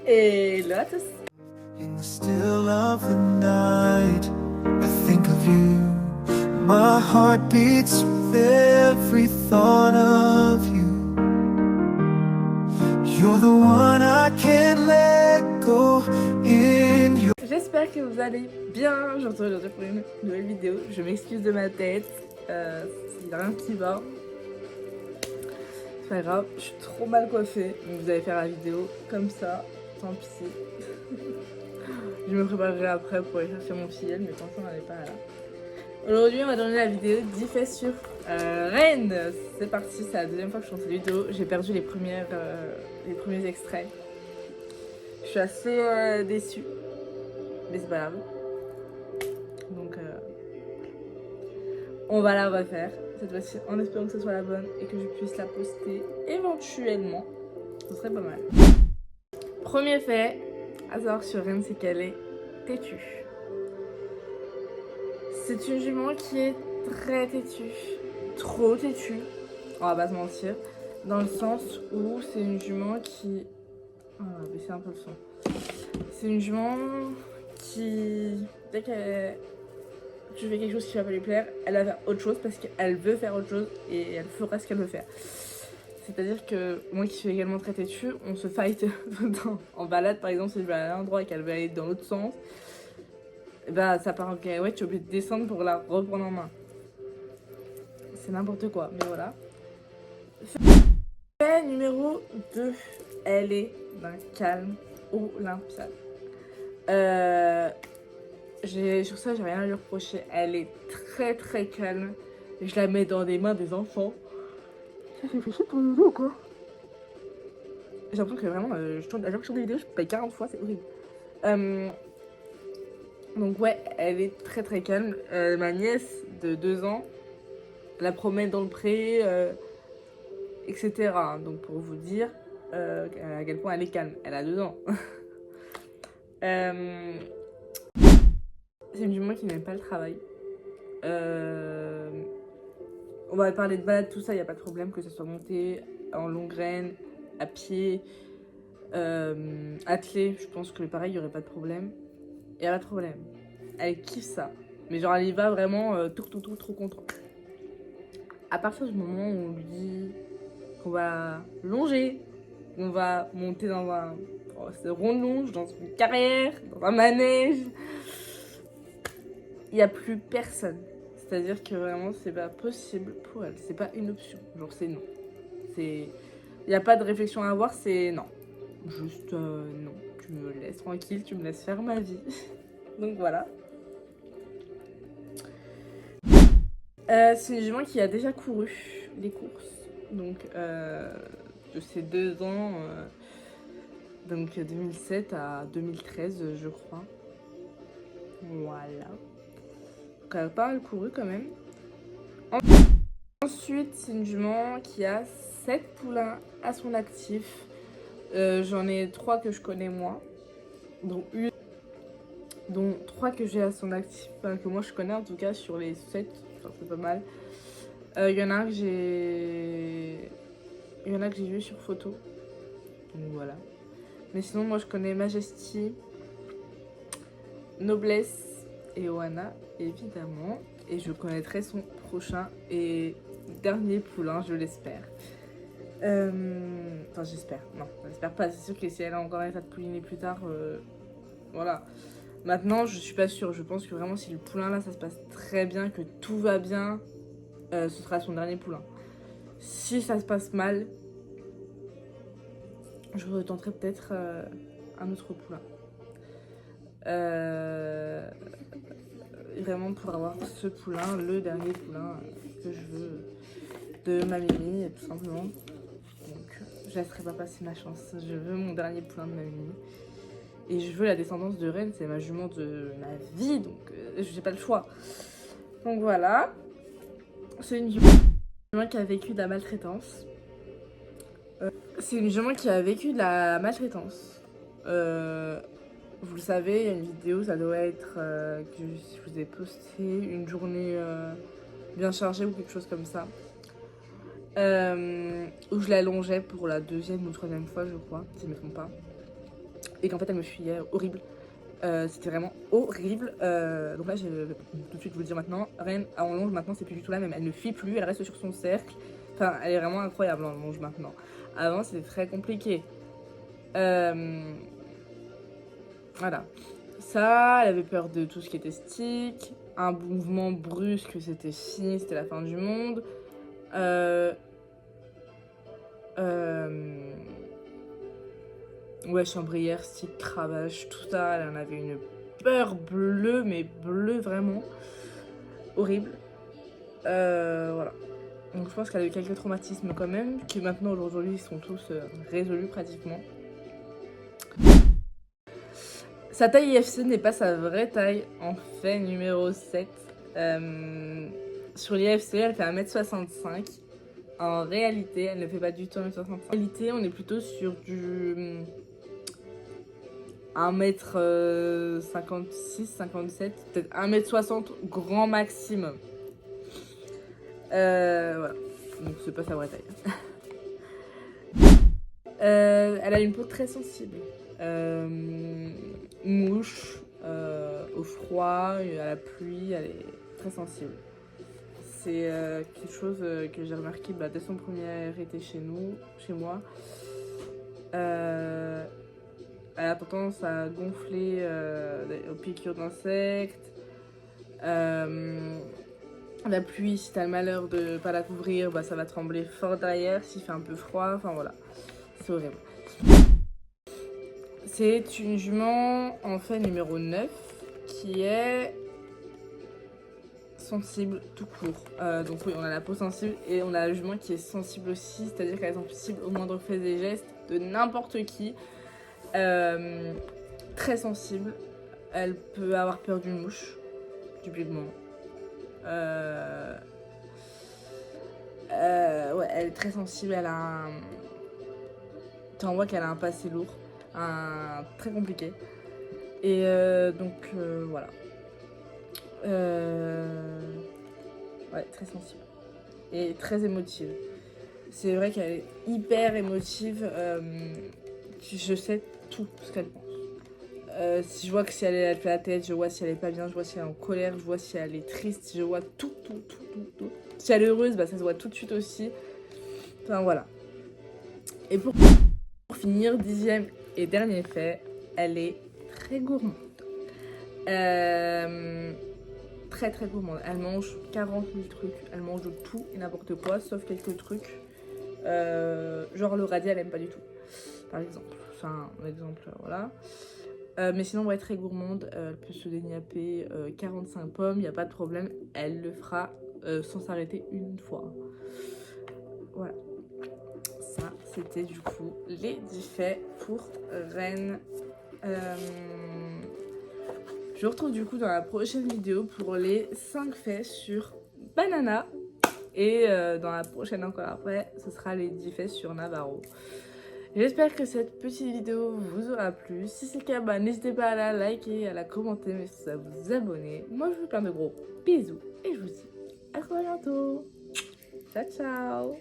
Hello à tous. In the still of the night, I think of you. My heart beats with every thought of you. You're the one I can't let go in your... J'espère que vous allez bien. Je vous retrouve aujourd'hui pour une nouvelle vidéo. Je m'excuse de ma tête. Il n'y a rien qui va. C'est pas grave, je suis trop mal coiffée. Donc vous allez faire la vidéo comme ça. Tant pis. Je me préparerai après pour aller chercher mon filleul, mais pour l'instant elle n'est pas là. Aujourd'hui on va donner la vidéo 10 faits sur Rennes. C'est parti, c'est la deuxième fois que je fais cette vidéo. J'ai perdu les premiers extraits. Je suis assez déçue. Mais c'est pas grave. Donc on va la refaire cette fois-ci en espérant que ce soit la bonne et que je puisse la poster éventuellement. Ce serait pas mal. Premier fait à savoir sur Rennes, c'est qu'elle est têtue. C'est une jument qui est très têtue. Trop têtue. On va pas se mentir. Dans le sens où c'est une jument qui... On va baisser un peu le son. C'est une jument qui... Dès que tu fais quelque chose qui va pas lui plaire, elle va faire autre chose parce qu'elle veut faire autre chose et elle fera ce qu'elle veut faire. C'est-à-dire que moi qui suis également très têtue, on se fight en balade par exemple, si je vais aller à un endroit et qu'elle veut aller dans l'autre sens, bah ça part en cacahuète, tu es obligé de descendre pour la reprendre en main. C'est n'importe quoi, mais voilà. Fait numéro 2, elle est d'un calme olympien. Sur ça, j'ai rien à lui reprocher. Elle est très très calme. Je la mets dans des mains des enfants. Ça fait chier pour nous ou quoi? J'ai l'impression que vraiment, à chaque fois que je tourne des vidéos, je paye 40 fois, c'est horrible. Donc ouais, elle est très très calme. Ma nièce de 2 ans la promène dans le pré, etc. Donc pour vous dire à quel point elle est calme. Elle a 2 ans. C'est une jument qui n'aime pas le travail. On va parler de balade, tout ça, il n'y a pas de problème, que ce soit monté en longue graine, à pied, attelé, je pense que pareil, il n'y aurait pas de problème. Il n'y a pas de problème. Elle kiffe ça. Mais genre, elle y va vraiment trop content. À partir du moment où on lui dit qu'on va longer, qu'on va monter dans un rond de longe, dans une carrière, dans un manège, il n'y a plus personne. C'est-à-dire que vraiment, c'est pas possible pour elle. C'est pas une option. Genre, c'est non. Il n'y a pas de réflexion à avoir, c'est non. Juste non. Tu me laisses tranquille, tu me laisses faire ma vie. Donc voilà. C'est une jument qui a déjà couru les courses. Donc de ses 2 ans, donc 2007 à 2013, je crois. Voilà. Donc elle a pas mal couru quand même. Ensuite, c'est une jument qui a 7 poulains à son actif. J'en ai 3 que je connais moi. Dont 3 que j'ai à son actif, enfin, que moi je connais en tout cas sur les 7. Enfin, c'est pas mal. Il y en a un que j'ai vu sur photo. Donc voilà. Mais sinon, moi je connais Majesty, Noblesse et Oana, évidemment. Et je connaîtrai son prochain et dernier poulain, je l'espère. Enfin, j'espère. Non, j'espère pas. C'est sûr que si elle a encore un état de pouliner plus tard, voilà. Maintenant, je suis pas sûre. Je pense que vraiment, si le poulain là, ça se passe très bien, que tout va bien, ce sera son dernier poulain. Si ça se passe mal, je retenterai peut-être un autre poulain. Vraiment pour avoir ce poulain, le dernier poulain que je veux de ma Mimi, tout simplement. Donc je laisserai pas passer ma chance. Je veux mon dernier poulain de ma Mimi. Et je veux la descendance de Rennes, c'est ma jument de ma vie, donc j'ai pas le choix. Donc voilà. C'est une jument qui a vécu de la maltraitance. C'est une jument qui a vécu de la maltraitance. Vous le savez, il y a une vidéo, ça doit être que je vous ai posté une journée bien chargée ou quelque chose comme ça. Où je l'allongeais pour la 2e ou 3e fois, je crois, si je ne me trompe pas. et qu'en fait elle me fuyait, horrible. C'était vraiment horrible. Donc là, je vais tout de suite vous le dire maintenant. Reine en longe maintenant, c'est plus du tout la même. Elle ne fuit plus, elle reste sur son cercle. Enfin, elle est vraiment incroyable en longe maintenant. Avant, c'était très compliqué. Voilà. Ça, elle avait peur de tout ce qui était stick. Un mouvement brusque, c'était fini, c'était la fin du monde. Ouais, chambrière, stick, cravache, tout ça. Elle en avait une peur bleue, mais bleue vraiment. Horrible. Voilà. Donc je pense qu'elle a eu quelques traumatismes quand même, qui maintenant aujourd'hui sont tous résolus pratiquement. Sa taille IFC n'est pas sa vraie taille, en fait numéro 7. Sur l'IFC, elle fait 1m65. En réalité, elle ne fait pas du tout 1m65. En réalité, on est plutôt sur du 1m56, 57, peut-être 1m60 grand maximum. Voilà. Donc c'est pas sa vraie taille. Elle a une peau très sensible. Mouche, au froid, à la pluie, elle est très sensible. C'est quelque chose que j'ai remarqué dès son premier été chez moi. Elle a tendance à gonfler aux piqûres d'insectes. La pluie, si t'as le malheur de pas la couvrir, ça va trembler fort derrière. S'il fait un peu froid, enfin voilà, c'est horrible. C'est une jument en fait numéro 9 qui est sensible tout court. Donc oui, on a la peau sensible et on a la jument qui est sensible aussi, c'est-à-dire qu'elle est sensible au moindre fait des gestes de n'importe qui. Très sensible. Elle peut avoir peur d'une mouche, du pigment. Ouais, elle est très sensible, elle a un... On voit qu'elle a un passé lourd, très compliqué. Et donc voilà. Ouais, très sensible. Et très émotive. C'est vrai qu'elle est hyper émotive. Je sais tout ce qu'elle pense. Si je vois que si elle fait la tête, je vois si elle est pas bien, je vois si elle est en colère, je vois si elle est triste, je vois tout. Si elle est heureuse, ça se voit tout de suite aussi. Enfin voilà. Et pour finir, 10e et dernier fait, elle est très gourmande. Très gourmande. Elle mange 40 000 trucs. Elle mange de tout et n'importe quoi, sauf quelques trucs. Genre le radis, elle aime pas du tout. Par exemple. Enfin, un exemple, voilà. Mais sinon, ouais, très gourmande. Elle peut se déniapper 45 pommes, il n'y a pas de problème. Elle le fera sans s'arrêter une fois. Voilà. Ça, c'était du coup les 10 faits pour Reine. Je vous retrouve du coup dans la prochaine vidéo pour les 5 faits sur Banana. Et dans la prochaine encore après, ce sera les 10 faits sur Navarro. J'espère que cette petite vidéo vous aura plu. Si c'est le cas, n'hésitez pas à la liker, à la commenter, mais surtout à vous abonner. Moi, je vous fais plein de gros bisous et je vous dis à très bientôt. Ciao, ciao.